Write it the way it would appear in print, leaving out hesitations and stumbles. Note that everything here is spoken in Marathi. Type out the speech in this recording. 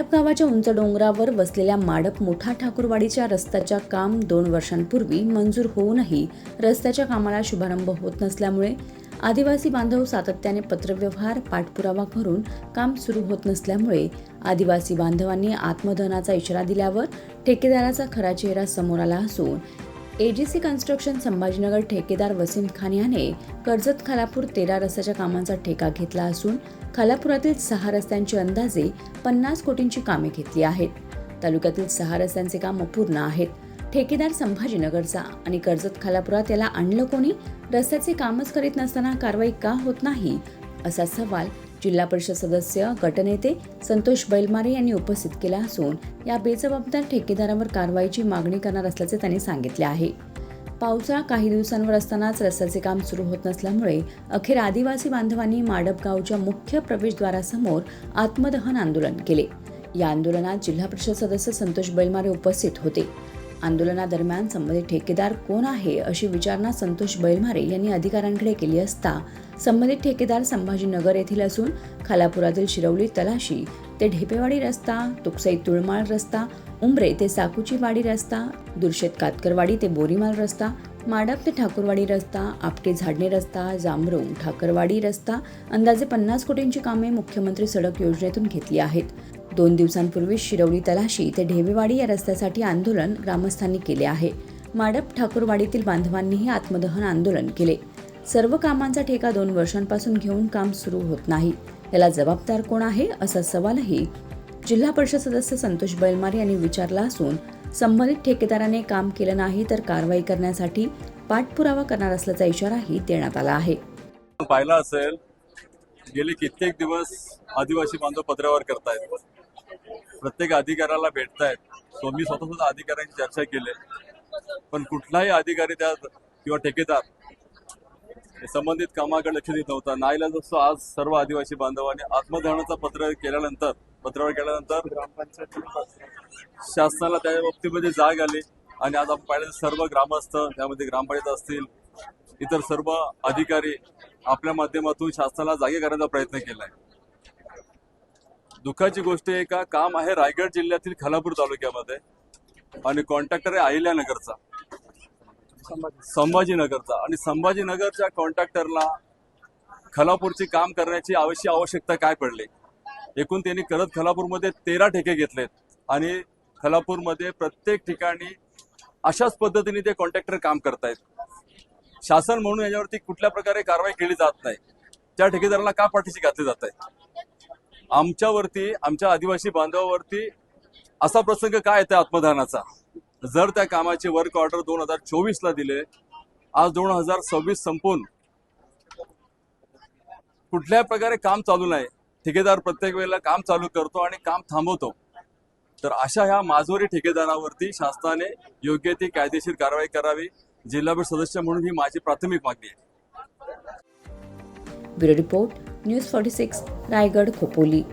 माडप गावाच्या उंच डोंगरावर वसलेल्या माडप मोठा ठाकूरवाडीच्या रस्त्याच्या काम 2 वर्षांपूर्वी मंजूर होऊनही रस्त्याच्या कामाला शुभारंभ होत नसल्यामुळे आदिवासी बांधव सातत्याने पत्रव्यवहार पाठपुरावा करून काम सुरू होत नसल्यामुळे आदिवासी बांधवांनी आत्मदहनाचा इशारा दिल्यावर ठेकेदाराचा खरा चेहरा समोर आला असून एजीसी कन्स्ट्रक्शन संभाजीनगर ठेकेदार वसीम खान याने कर्जत खालापूर 13 रस्त्याच्या कामांचा ठेका घेतला असून खालापुरातील 6 रस्त्यांची अंदाजे 50 कोटींची कामे घेतली आहेत. तालुक्यातील 6 रस्त्यांचे काम अपूर्ण आहेत. ठेकेदार संभाजीनगरचा आणि कर्जत खालापुरात याला आणलं कोणी? रस्त्याचे कामच करीत नसताना कारवाई का होत नाही, असा सवाल जिल्हा परिषद सदस्य गटनेते संतोष बैलमारे यांनी उपस्थित केला असून या बेजबाबदार ठेकेदारावर कारवाईची मागणी करणार असल्याचे त्यांनी सांगितले आहे. पावसाळा काही दिवसांवर असतानाच रस्त्याचे काम सुरू होत नसल्यामुळे अखेर आदिवासी बांधवांनी माडप गावच्या मुख्य प्रवेशद्वारासमोर आत्मदहन आंदोलन केले. या आंदोलनात जिल्हा परिषद सदस्य संतोष बैलमारे उपस्थित होते. आंदोलनादरम्यान संबंधित ठेकेदार कोण आहे अशी विचारणा संतोष बैलमारे यांनी अधिकाऱ्यांकडे केली असता संबंधित ठेकेदार संभाजीनगर येथील असून खालापुरातील शिरवली तलाशी ते ढेपेवाडी रस्ता, तुकसई तुळमाळ रस्ता, उंबरे ते साकुची वाडी रस्ता, दुर्शेत कातकरवाडी ते बोरीमाल रस्ता, माडप ते ठाकूरवाडी रस्ता, आपटे झाडणे रस्ता, जांभरुंग ठाकरवाडी रस्ता अंदाजे 50 कोटींची कामे मुख्यमंत्री सडक योजनेतून घेतली आहेत. 2 दिवसांपूर्वी शिरवली तलाशी ते ढेपेवाडी या रस्त्यासाठी आंदोलन ग्रामस्थांनी केले आहे. माडप ठाकूरवाडीतील बांधवांनीही आत्मदहन आंदोलन केले. सर्व कामांचा ठेका 2 वर्षांपासून घेऊन काम सुरू होत नाही. याला जबाबदार कोण आहे असा सवालही जिल्हा परिषद सदस्य संतोष बैलमारे यांनी विचारला असून संबंधित ठेकेदाराने काम केलं नाही तर कारवाई करण्यासाठी पाठपुरावा करणार असल्याचा इशाराही देण्यात आला आहे. पाहिला असेल, गेले कित्येक दिवस आदिवासी बांधव पत्रावर करतायत, प्रत्येक अधिकाऱ्याला भेटतायत. मी स्वतः सुद्धा अधिकाऱ्यांची चर्चा केली, पण कुठलाही अधिकारी त्यात किंवा ठेकेदार संबंधित कामाकडे लक्ष देत नव्हता. नाईलाज असतो आज सर्व आदिवासी बांधवांनी आत्मदहनाचं पत्रावर केल्यानंतर शासनाला त्या बाबतीमध्ये जाग आली आणि आज आपण पाहिलं सर्व ग्रामस्थ, त्यामध्ये ग्रामपंचायत असतील, इतर सर्व अधिकारी आपल्या माध्यमातून शासनाला जागे करण्याचा प्रयत्न केलाय. दुःखाची गोष्ट आहे का काम आहे रायगड जिल्ह्यातील खालापूर तालुक्यामध्ये आणि कॉन्ट्रॅक्टर आहे अहिल्यानगरचा, संभाजीनगरचा, आणि संभाजीनगरच्या कॉन्ट्रॅक्टरला खालापूरचे काम करण्याची आवश्यकता काय पडली? एकूण त्यांनी करत खालापूरमध्ये 13 ठेके घेतलेत आणि खालापूरमध्ये प्रत्येक ठिकाणी अशाच पद्धतीने ते कॉन्ट्रॅक्टर काम करतायत. शासन म्हणून याच्यावरती कुठल्या प्रकारे कारवाई केली जात नाही. त्या ठेकेदाराला का पाठीशी घातली जात आहे? आमच्यावरती, आमच्या आदिवासी बांधवावरती असा प्रसंग काय येतो आत्मदहनाचा? जर त्या कामाचे वर्क ऑर्डर 2024 दिले, आज 2026 संपून कुठल्या प्रकारे काम चालू नाही. ठेकेदार प्रत्येक वेळेला काम चालू करतो आणि काम थांबवतो. तर अशा ह्या माजोरी ठेकेदारावरती शासनाने योग्य ती कायदेशीर कारवाई करावी, जिल्हा परिषद सदस्य म्हणून ही माझी प्राथमिक मागणी आहे. Bureau report, news 46, Raigad Khopoli.